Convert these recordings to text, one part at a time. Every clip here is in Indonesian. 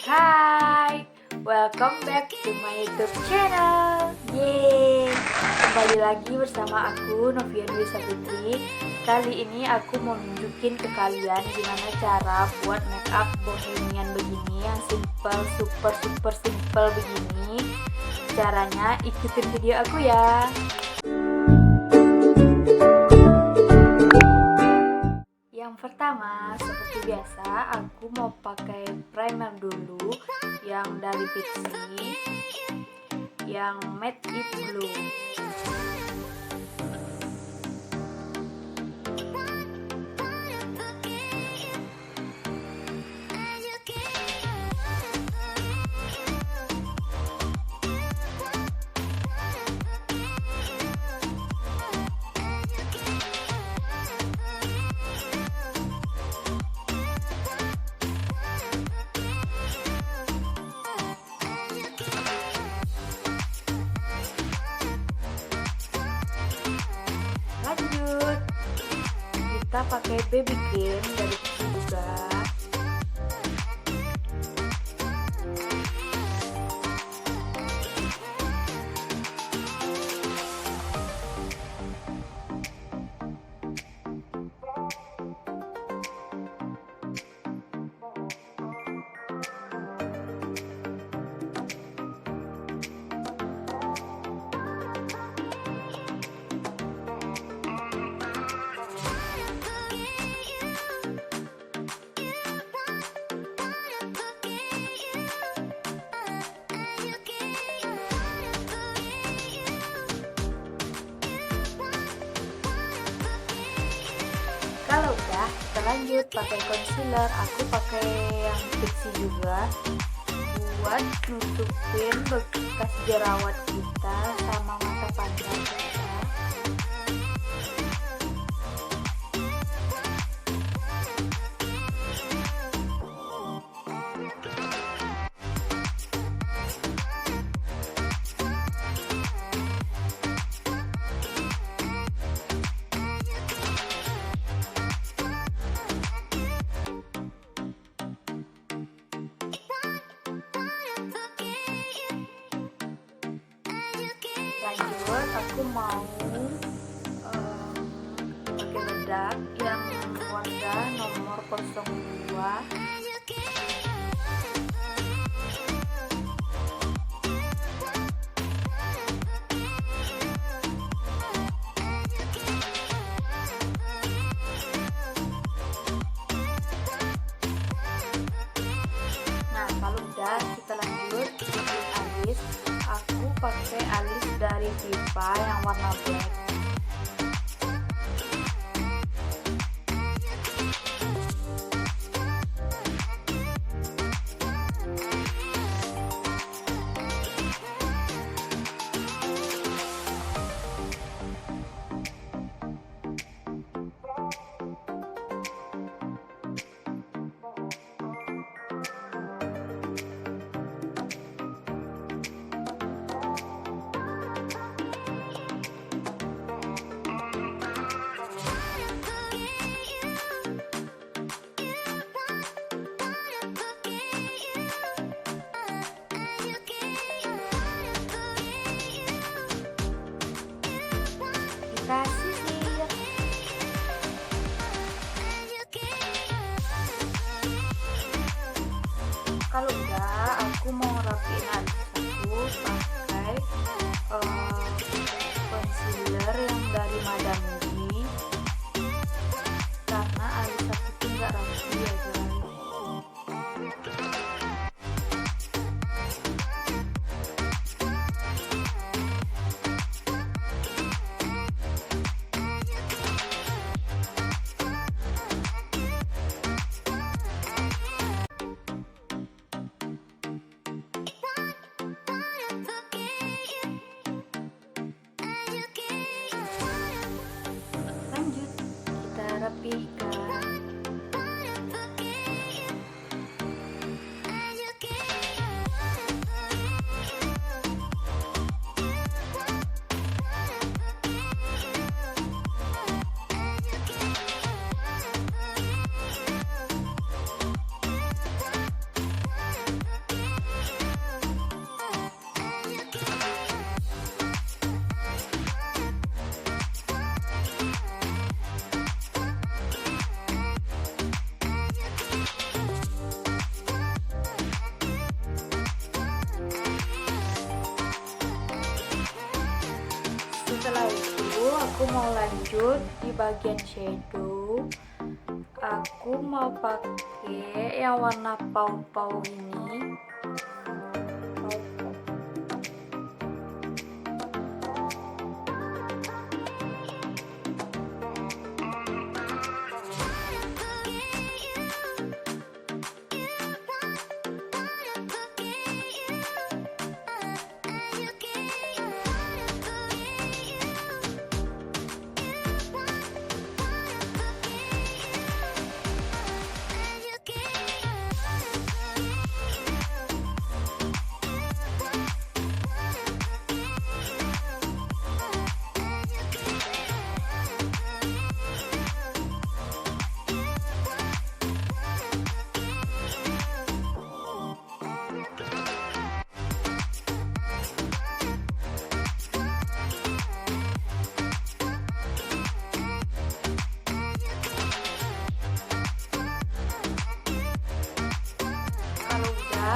Hai, welcome back to my YouTube channel. Yeay, kembali lagi bersama aku Novia safitri. Kali ini aku mau nunjukin ke kalian gimana cara buat makeup Bohemian begini, yang simple, super simple begini. Caranya ikutin video aku ya. Yang pertama, seperti biasa, aku mau pakai primer dulu yang dari Pixi, yang MakeUp Blue. Lanjut, kita pakai baby cream dari juga. Kalau udah, kita lanjut pakai concealer. Aku pakai yang Pixi juga buat nutupin bekas jerawat kita sama mata panjang kita. Lanjut, aku mau pakai bedak yang warna nomor 02. Nah, kalau udah, kita lanjut bikin alis. Aku pakai alis dari Viva yang warna black. Kita sisir. Kalau udah, aku mau rapiin alis aku pakai concealer yang dari Mudah karena alis aku tuh nggak rapi ya guys. Lanjut, kita rapihkan. aku mau lanjut di bagian shadow. Aku mau pakai yang warna pau-pau ini.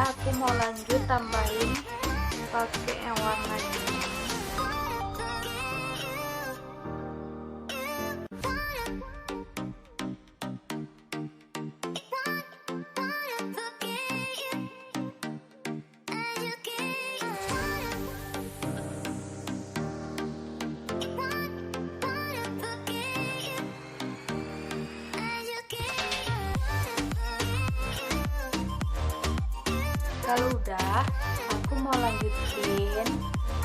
Aku mau lanjut tambahin pakai yang warna ini. Kalau udah, aku mau lanjutin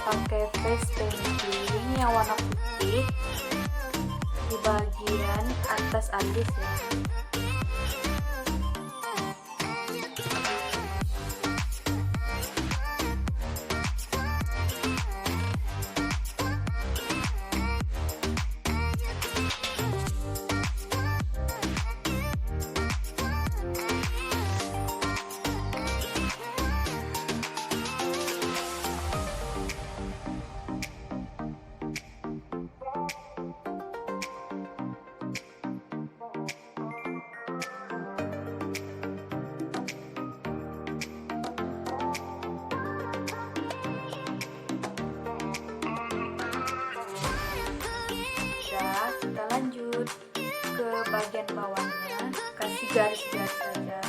pakai face painting yang warna putih di bagian atas alis ya. Kita lanjut ke bagian bawahnya, kasih garis-garis saja.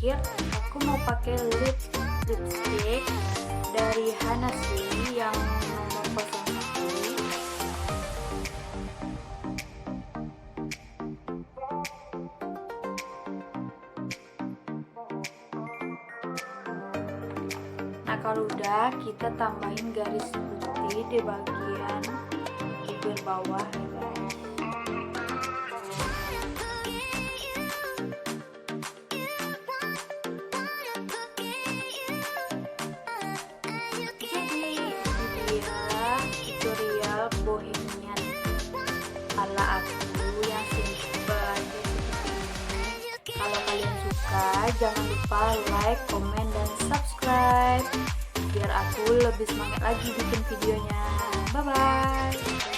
Terakhir aku mau pakai lipstick dari Hanasi yang nomor 01. Nah kalau udah, kita tambahin garis putih di bagian bibir bawah ya guys. Bohemian ala aku yang simple aja seperti ini. Kalau kalian suka, jangan lupa like, komen, dan subscribe biar aku lebih semangat lagi bikin videonya. Bye-bye.